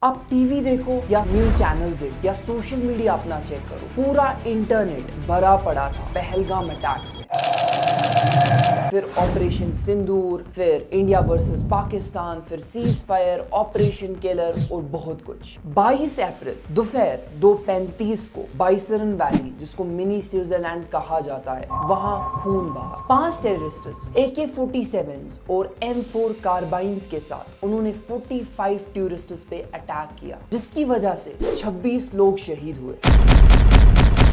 आप टीवी देखो या न्यूज चैनल्स देखो या सोशल मीडिया अपना चेक करो, पूरा इंटरनेट भरा पड़ा था पहलगाम अटैक से। फिर ऑपरेशन सिंदूर, फिर इंडिया वर्सेस पाकिस्तान, फिर सीज फायर, ऑपरेशन किलर और बहुत कुछ। 22 अप्रैल दोपहर 2:35 को बाइसरन वैली, जिसको मिनी स्विट्जरलैंड कहा जाता है, वहां खून बहा। 5 टेररिस्ट्स AK-47 और M4 कार्बाइन्स के साथ उन्होंने 45 टूरिस्ट्स पे अटैक किया, जिसकी वजह से 26 लोग शहीद हुए।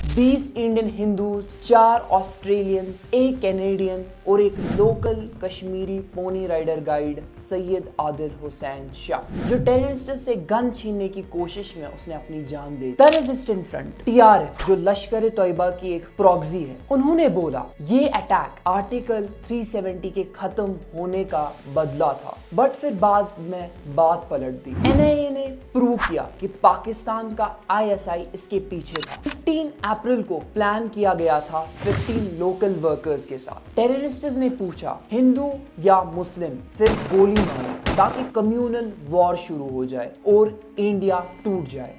20 इंडियन हिंदूज, 4 ऑस्ट्रेलियंस, 1 कैनेडियन और एक local Kashmiri pony rider guide Syed Adil Hussain Shah, जो टेररिस्ट से गन छीनने की कोशिश में उसने अपनी जान दे दी। द रेजिस्टेंट फ्रंट TRF, जो लश्कर तोयबा की एक प्रॉक्सी है, उन्होंने बोला ये अटैक आर्टिकल 370 के खत्म होने का बदला था, बट फिर बाद में बात पलट दी। NIA ने प्रूव किया कि पाकिस्तान का ISI इसके पीछे था। 15 अप्रैल को प्लान किया गया था 15 लोकल वर्कर्स के साथ। टेररिस्ट्स ने पूछा हिंदू या मुस्लिम, फिर गोली मारी ताकि कम्युनल वॉर शुरू हो जाए और इंडिया टूट जाए।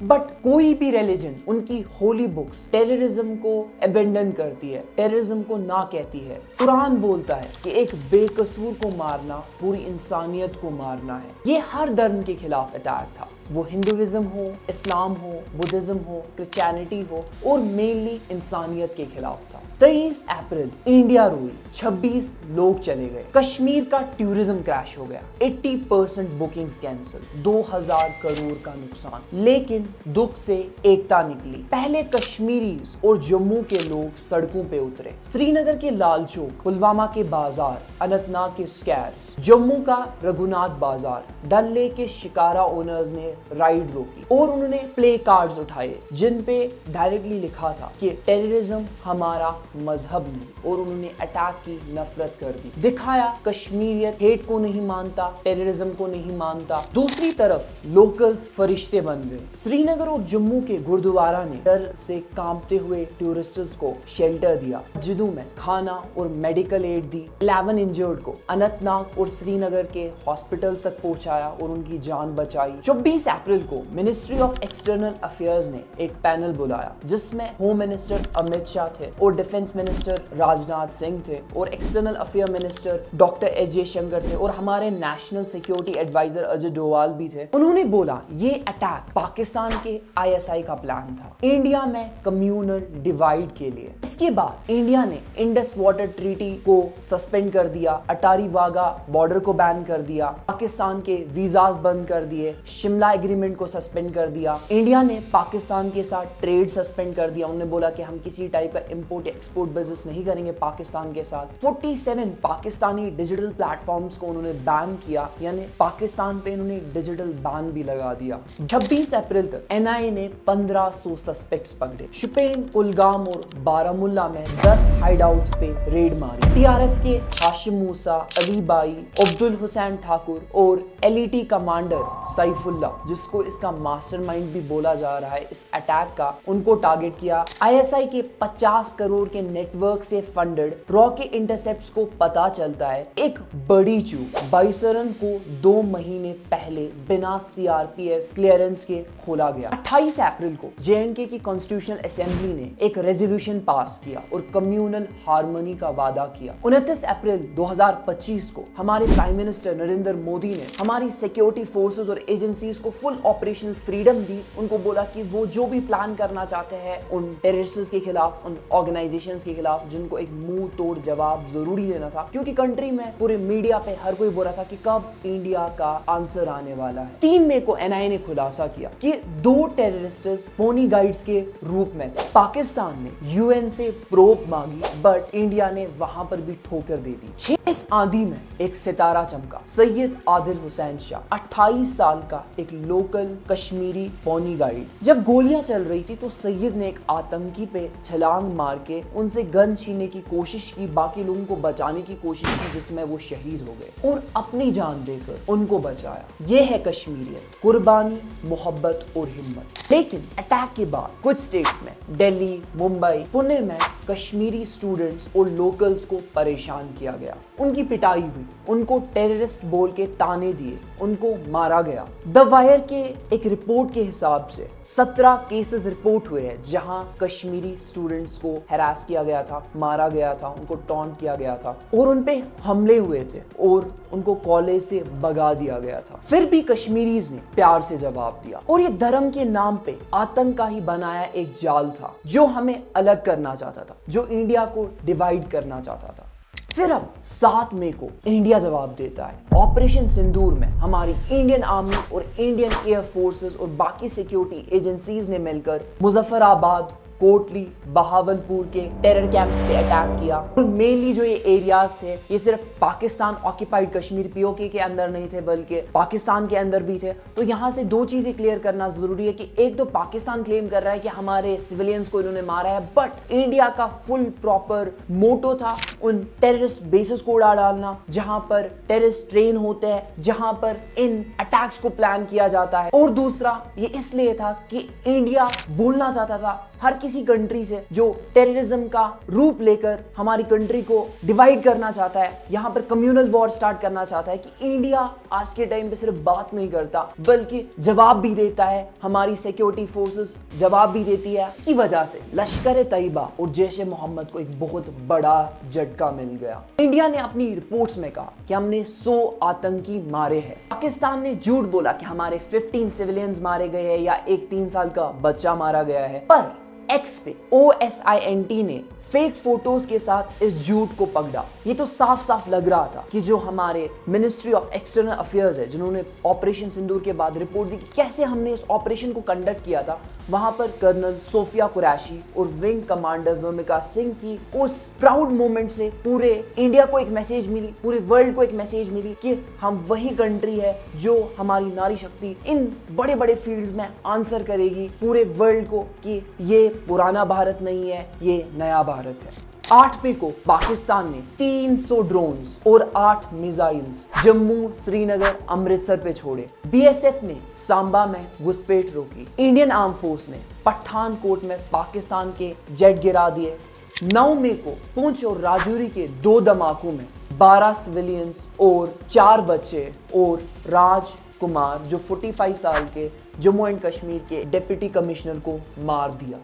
बट कोई भी रिलीजन उनकी होली बुक्स टेररिज्म को अबेंडन करती है, टेररिज्म को ना कहती है। कुरान बोलता है कि एक बेकसूर को मारना पूरी इंसानियत को मारना है। ये हर धर्म के खिलाफ अटैक था, वो हिंदुइज्म हो, इस्लाम हो, बुद्धिज्म हो, क्रिश्चियनिटी हो, और मेनली इंसानियत के खिलाफ था। 23 अप्रैल इंडिया रोई, 26 लोग चले गए। कश्मीर का टूरिज्म क्रैश हो गया, 80% बुकिंग्स कैंसिल, 2000 करोड़ का नुकसान। लेकिन दुख से एकता निकली। पहले कश्मीरीज और जम्मू के लोग सड़कों पे उतरे। श्रीनगर के लाल चौक, पुलवामा के बाजार, अनंतनाग के स्क्वायर्स, जम्मू का रघुनाथ बाजार, डल लेक के शिकारा ओनर्स ने राइड रोकी और उन्होंने प्ले कार्ड्स उठाए जिन पे डायरेक्टली लिखा था कि टेररिज्म हमारा मजहब नहीं, और उन्होंने अटैक की नफरत कर दी। दिखाया कश्मीरियत हेट को नहीं मानता, टेररिज्म को नहीं मानता। दूसरी तरफ लोकल्स फरिश्ते बन गए। श्रीनगर और जम्मू के गुरुद्वारा ने डर से कांपते हुए टूरिस्ट्स को शेल्टर दिया। जिदू में खाना और मेडिकल एड दी। 11 इंजर्ड को अनंतनाग और श्रीनगर के हॉस्पिटल्स तक पहुंचाया और उनकी जान बचाई। 24 अप्रैल को मिनिस्ट्री ऑफ एक्सटर्नल अफेयर्स ने एक पैनल बुलाया जिसमें होम मिनिस्टर अमित शाह थे और डिफेंस मिनिस्टर राजनाथ सिंह थे और external affair minister doctor S Jaishankar थे और हमारे national security adviser Ajay Doval भी थे। उन्होंने बोला ये अटैक पाकिस्तान के ISI का प्लान था, इंडिया में कम्युनल डिवाइड के लिए। इसके बाद इंडिया ने इंडस वाटर ट्रीटी को सस्पेंड कर दिया, अटारी वाघा बॉर्डर को बैन कर दिया, पाकिस्तान के वीजाज बंद कर दिए, शिमला एग्रीमेंट को सस्पेंड कर दिया। इंडिया ने पाकिस्तान के साथ ट्रेड सस्पेंड कर दिया। उन्होंने बोला कि हम किसी टाइप का इंपोर्ट एक्सपोर्ट बिजनेस नहीं करेंगे पाकिस्तान के साथ। 47 पाकिस्तानी डिजिटल प्लेटफॉर्म्स को उन्होंने बैन किया, यानी पाकिस्तान पे इन्होंने डिजिटल बैन भी लगा दिया। 26 अप्रैल तक NIA ने 1500 सस्पेक्ट्स पकड़े। शुपेन, कुलगाम और बारामुल्ला में 10 हाइडआउट्स पे रेड मारी। TRF के हाशिम मूसा, अली बाई, अब्दुल हुसैन ठाकुर और LET कमांडर सैफुल्ला, जिसको इसका मास्टरमाइंड भी बोला जा रहा है इस अटैक का, उनको टारगेट किया। ISI के 50 करोड़ के नेटवर्क से फंडेड रॉकेट इंटरसेप्ट्स को पता चलता है एक बड़ी चूक बाइसरन को 2 महीने पहले बिना CRPF क्लियरेंस के खोला गया। 28 अप्रैल को JNK की कॉन्स्टिट्यूशनल असेंबली ने एक रेजोल्यूशन पास किया और कम्युनल हार्मनी का वादा किया। 29 अप्रैल 2025 को हमारे प्राइम मिनिस्टर नरेंद्र मोदी ने हमारी सिक्योरिटी फोर्सेस और एजेंसीज को फुल ऑपरेशनल फ्रीडम दी। उनको बोला कि वो जो भी प्लान करना चाहते हैं उन टेररिस्ट्स के खिलाफ, उन ऑर्गेनाइजेशंस के खिलाफ, जिनको एक मुंह तोड़ जवाब जरूरी देना था, क्योंकि कंट्री में पूरे मीडिया पे हर कोई बोल रहा था कि कब इंडिया का आंसर आने वाला है। 3 मई को NIA ने खुलासा किया कि 2 टेररिस्ट्स पोनी गाइड्स के रूप में थे। पाकिस्तान ने UN से प्रोब मांगी, बट इंडिया ने वहां पर भी ठोकर दे दी। 6 आंधी में एक सितारा चमका। सैयद आदिल हुसैन शाह, 28 साल का एक लोकल कश्मीरी पोनी गाइड। जब गोलियां चल रही थी तो सैयद ने एक आतंकी पे छलांग मार के उनसे गन छीनने की कोशिश की, बाकी लोगों को बचाने की कोशिश की, जिसमें वो शहीद हो गए और अपनी जान देकर उनको बचाया। ये है कश्मीरियत, कुर्बानी, मोहब्बत और हिम्मत। लेकिन अटैक के बाद कुछ स्टेट्स में, दिल्ली, मुंबई, पुणे में कश्मीरी स्टूडेंट्स और लोकल्स को परेशान किया गया, उनकी पिटाई हुई, उनको टेररिस्ट बोल के ताने दिए, उनको मारा गया। द वायर के एक रिपोर्ट के हिसाब से 17 केसेस रिपोर्ट हुए हैं जहां कश्मीरी स्टूडेंट्स को हैरास किया गया था, मारा गया था, उनको टॉन्ट किया गया था और उन पे हमले हुए थे और उनको कॉलेज से भगा दिया गया था। फिर भी कश्मीरीज ने प्यार से जवाब दिया और ये धर्म के नाम पे आतंक का ही बनाया एक जाल था जो हमें अलग करना चाहता था, जो इंडिया को डिवाइड करना चाहता था। फिर अब 7 मई को इंडिया जवाब देता है। ऑपरेशन सिंदूर में हमारी इंडियन आर्मी और इंडियन एयर फोर्सेस और बाकी सिक्योरिटी एजेंसीज ने मिलकर मुजफ्फराबाद, कोटली, बहावलपुर के टेरर कैंप्स पे अटैक किया। और मेनली जो ये एरियाज थे ये सिर्फ पाकिस्तान ऑक्यूपाइड कश्मीर पीओके के अंदर नहीं थे बल्कि पाकिस्तान के अंदर भी थे। तो यहाँ से 2 चीजें क्लियर करना जरूरी है कि एक तो पाकिस्तान क्लेम कर रहा है कि हमारे सिविलियंस को इन्होंने मारा है, बट इंडिया का फुल प्रॉपर मोटो था उन टेररिस्ट बेसिस को उड़ा डालना जहां पर टेररिस्ट ट्रेन होते हैं, जहां पर इन अटैक्स को प्लान किया जाता है। और दूसरा ये इसलिए था कि इंडिया बोलना चाहता था हर किसी कंट्री से जो टेररिज्म का रूप लेकर हमारी कंट्री को डिवाइड करना चाहता है, यहाँ पर कम्युनल वॉर स्टार्ट करना चाहता है, कि इंडिया आज के टाइम पे सिर्फ बात नहीं करता बल्कि जवाब भी देता है। हमारी सिक्योरिटी फोर्सेस जवाब भी देती है। इसकी वजह से लश्कर तैयबा और जैश ए मोहम्मद को एक बहुत बड़ा झटका मिल गया। इंडिया ने अपनी रिपोर्ट्स में कहा कि हमने 100 आतंकी मारे हैं। पाकिस्तान ने झूठ बोला कि हमारे 15 सिविलियंस मारे गए हैं या एक 3 साल का बच्चा मारा गया है। पर एक्स पे OSINT ने फेक फोटोज के साथ इस झूठ को पकड़ा। ये तो साफ साफ लग रहा था कि जो हमारे मिनिस्ट्री ऑफ एक्सटर्नल अफेयर्स है, जिन्होंने ऑपरेशन सिंदूर के बाद रिपोर्ट दी कि कैसे हमने इस ऑपरेशन को कंडक्ट किया था, वहां पर कर्नल सोफिया कुरैशी और विंग कमांडर वर्मिका सिंह की उस प्राउड मोमेंट से पूरे इंडिया को एक मैसेज मिली, पूरे वर्ल्ड को एक मैसेज मिली कि हम वही कंट्री है जो हमारी नारी शक्ति इन बड़े बड़े फील्ड्स में आंसर करेगी पूरे वर्ल्ड को कि ये पुराना भारत नहीं है, ये नया भारत है। 8 मई को पाकिस्तान ने 300 ड्रोन्स और 8 मिसाइल्स जम्मू, श्रीनगर, अमृतसर पे छोड़े। BSF ने सांबा में घुसपैठ रोकी। इंडियन आर्म फोर्स ने पठानकोट में पाकिस्तान के जेट गिरा दिए। 9 मई को पुंछ और राजौरी के 2 धमाकों में 12 सिविलियंस और 4 बच्चे और राज कुमार जो 45 साल के जम्मू एंड कश्मीर के डिप्टी कमिश्नर को मार दिया।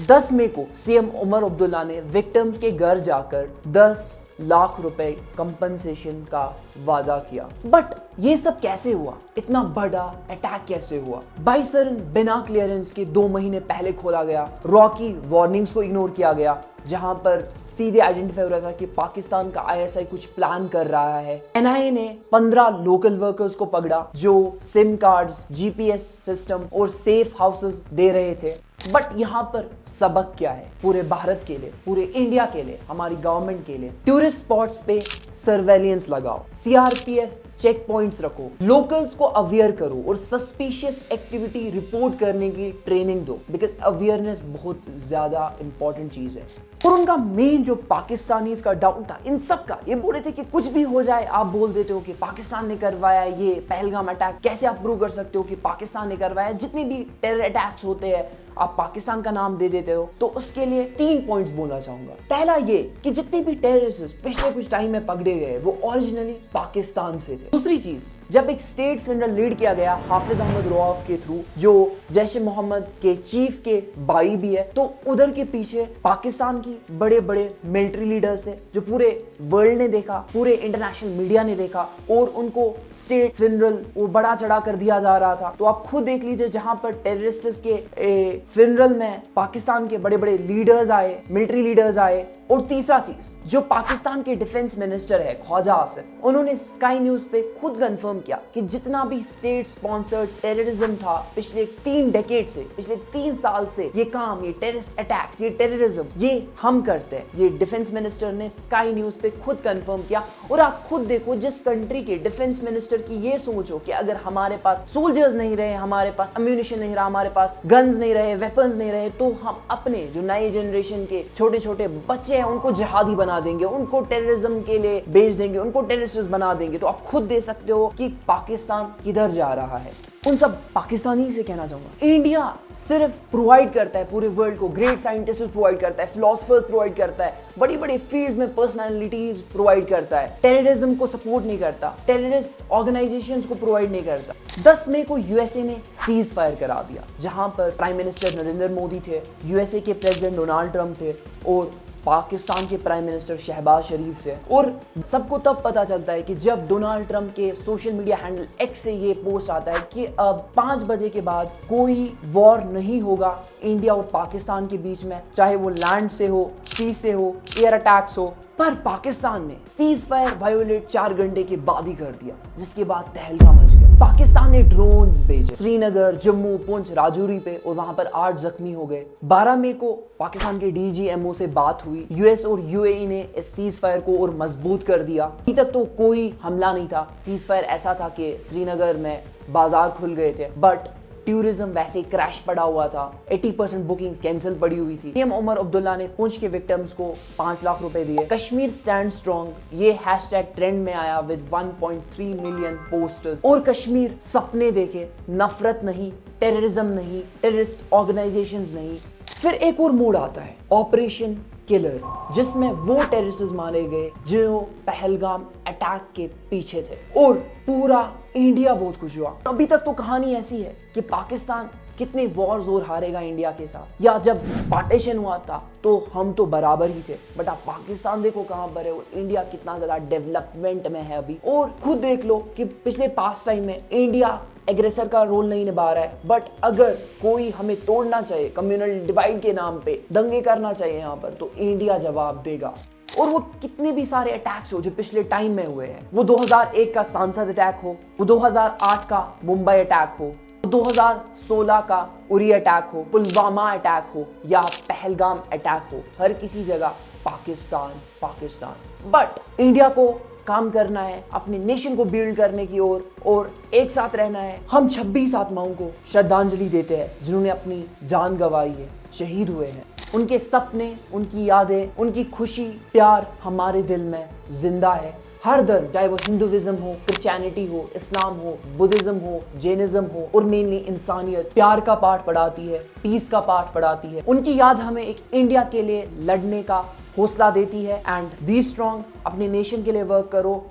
10 मई को CM उमर अब्दुल्ला ने विक्टिम्स के घर जाकर 10 लाख रुपए कंपनसेशन का वादा किया। बट ये सब कैसे हुआ? इतना बड़ा अटैक कैसे हुआ? बाइसरन बिना क्लियरेंस के 2 महीने पहले खोला गया। रॉकी वार्निंग्स को इग्नोर किया गया, जहां पर सीधे आइडेंटिफाई हो रहा था कि पाकिस्तान का ISI कुछ प्लान कर रहा है। NIA ने 15 लोकल वर्कर्स को पकड़ा जो सिम कार्ड्स, GPS सिस्टम और सेफ हाउसेस दे रहे थे। बट यहाँ पर सबक क्या है पूरे भारत के लिए, पूरे इंडिया के लिए, हमारी गवर्नमेंट के लिए? टूरिस्ट स्पॉट्स पे सर्वेलियंस लगाओ, CRPF चेक पॉइंट्स रखो, लोकल्स को अवेयर करो और सस्पिशियस एक्टिविटी रिपोर्ट करने की ट्रेनिंग दो, बिकॉज अवेयरनेस बहुत ज्यादा इंपॉर्टेंट चीज है। और उनका मेन जो पाकिस्तानीज का डाउट था इन सब का, ये बोल रहे थे कि कुछ भी हो जाए आप बोल देते हो कि पाकिस्तान ने करवाया ये पहलगाम अटैक, कैसे आप प्रूव कर सकते हो कि पाकिस्तान ने करवाया? जितने भी टेरर अटैक्स होते हैं आप पाकिस्तान का नाम दे देते हो। तो उसके लिए 3 पॉइंट्स बोलना चाहूंगा। पहला ये कि जितने भी टेररिस्ट पिछले कुछ टाइम में पकड़े गए वो ओरिजिनली पाकिस्तान से थे। दूसरी चीज, जब एक स्टेट फ्यूनरल लीड किया गया हाफिज अहमद रऊफ के थ्रू, जो जैश ए मोहम्मद के चीफ के भाई भी है, तो उधर के पीछे पाकिस्तान की बड़े बड़े मिलिट्री लीडर्स थे जो पूरे वर्ल्ड ने देखा, पूरे इंटरनेशनल मीडिया ने देखा और उनको स्टेट फ्यूनरल वो बड़ा चढ़ा कर दिया जा रहा था। तो आप खुद देख लीजिए, जहां पर टेररिस्ट के फ्यूनरल में पाकिस्तान के बड़े बड़े लीडर्स आए, मिलिट्री लीडर्स आए। और तीसरा चीज, जो पाकिस्तान के डिफेंस मिनिस्टर है ख्वाजा आसिफ, उन्होंने स्काई न्यूज पे खुद कंफर्म किया कि जितना भी स्टेट स्पॉन्सर्ड टेररिज्म था पिछले 3 डेकेड से, पिछले 3 साल से, ये काम, ये टेररिस्ट अटैक्स, ये टेररिज्म, ये हम करते हैं। ये डिफेंस मिनिस्टर ने स्काई न्यूज पे खुद कंफर्म किया। और आप खुद देखो, जिस कंट्री के डिफेंस मिनिस्टर की ये सोच हो कि अगर हमारे पास सोल्जर्स नहीं रहे, हमारे पास अम्यूनिशन नहीं रहा, हमारे पास गन्स नहीं रहे, वेपन्स नहीं रहे, तो हम अपने जो नए जनरेशन के छोटे छोटे बच्चे बच्चे हैं उनको जिहादी बना देंगे, उनको टेररिज्म के लिए भेज देंगे, उनको टेररिस्ट बना देंगे, तो आप खुद दे सकते हो कि पाकिस्तान किधर जा रहा है। उन सब पाकिस्तानी से कहना चाहूंगा, इंडिया सिर्फ प्रोवाइड करता है पूरे वर्ल्ड को, ग्रेट साइंटिस्ट प्रोवाइड करता है, फिलोसफर्स प्रोवाइड करता है, बड़ी बड़ी फील्ड्स में पर्सनालिटीज प्रोवाइड करता है, टेररिज्म को सपोर्ट नहीं करता, टेररिस्ट ऑर्गेनाइजेशंस को प्रोवाइड नहीं करता। 10 मई को यूएसए ने सीज फायर करा दिया, जहां पर प्राइम मिनिस्टर नरेंद्र मोदी थे, यूएसए के प्रेसिडेंट डोनाल्ड ट्रंप थे और पाकिस्तान के प्राइम मिनिस्टर शहबाज शरीफ थे। और सबको तब पता चलता है कि जब डोनाल्ड ट्रंप के सोशल मीडिया हैंडल एक्स से ये पोस्ट आता है कि अब 5 बजे के बाद कोई वॉर नहीं होगा इंडिया और पाकिस्तान के बीच में, चाहे वो लैंड से हो, सी से हो, एयर अटैक्स हो। पर पाकिस्तान ने सीज फायर वायोलेट 4 घंटे के बाद ही कर दिया, जिसके बाद तहलका मच गया। पाकिस्तान ने ड्रोन्स भेजे श्रीनगर, जम्मू, पुंछ, राजौरी पे और वहां पर 8 जख्मी हो गए। 12 मई को पाकिस्तान के डीजीएमओ से बात हुई, यूएस और यूएई ने इस सीज फायर को और मजबूत कर दिया। अभी तक तो कोई हमला नहीं था, सीज फायर ऐसा था कि श्रीनगर में बाजार खुल गए थे, बट टूरिज्म वैसे क्रैश पड़ा हुआ था, 80% बुकिंग्स कैंसिल पड़ी हुई थी। पीएम उमर अब्दुल्ला ने पुंछ के विक्टिम्स को 5 लाख रुपए दिए। कश्मीर स्टैंड स्ट्रॉन्ग, ये हैशटैग ट्रेंड में आया विद 1.3 मिलियन पोस्टर्स। और कश्मीर सपने देखे, नफरत नहीं, टेररिज्म नहीं, टेररिस्ट ऑर्गेनाइजेशंस नहीं। फिर एक और मोड आता है, ऑपरेशन किलर, जिसमें वो टेररिस्ट मारे गए जो पहलगाम अटैक के पीछे थे और पूरा इंडिया बहुत खुश हुआ। अभी तक तो कहानी ऐसी है कि पाकिस्तान कितने वॉर्स और हारेगा इंडिया के साथ, या जब पार्टीशन हुआ था तो हम तो बराबर ही थे, बट आप पाकिस्तान देखो कहां पर है और इंडिया कितना ज्यादा डेवलपमेंट में है अभी। और खुद देख लो कि पिछले पास्ट टाइम में इंडिया एग्रेसर का रोल नहीं निभा रहा है, बट अगर कोई हमें तोड़ना चाहिए कम्युनल डिवाइड के नाम पे, दंगे करना चाहिए यहाँ पर, तो इंडिया जवाब देगा। और वो कितने भी सारे अटैक्स हो जो पिछले टाइम में हुए हैं, वो 2001 का सांसद अटैक हो, वो 2008 का मुंबई अटैक हो, 2016 का उरी अटैक हो, पुलवामा अटैक हो या पहलगाम अटैक हो, हर किसी जगह पाकिस्तान पाकिस्तान। बट इंडिया को काम करना है अपने नेशन को बिल्ड करने की ओर और एक साथ रहना है। हम 26 आत्माओं को श्रद्धांजलि देते हैं जिन्होंने अपनी जान गंवाई है, शहीद हुए हैं। उनके सपने, उनकी यादें, उनकी खुशी, प्यार हमारे दिल में जिंदा है। हर धर्म, चाहे वो हिंदुइज्म हो, क्रिश्चियनिटी हो, इस्लाम हो, बुद्धिज्म हो, जैनिज्म हो, और मेनली इंसानियत प्यार का पाठ पढ़ाती है, पीस का पाठ पढ़ाती है। उनकी याद हमें एक इंडिया के लिए लड़ने का हौसला देती है। एंड बी स्ट्रॉन्ग, अपने नेशन के लिए वर्क करो।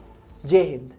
जय हिंद।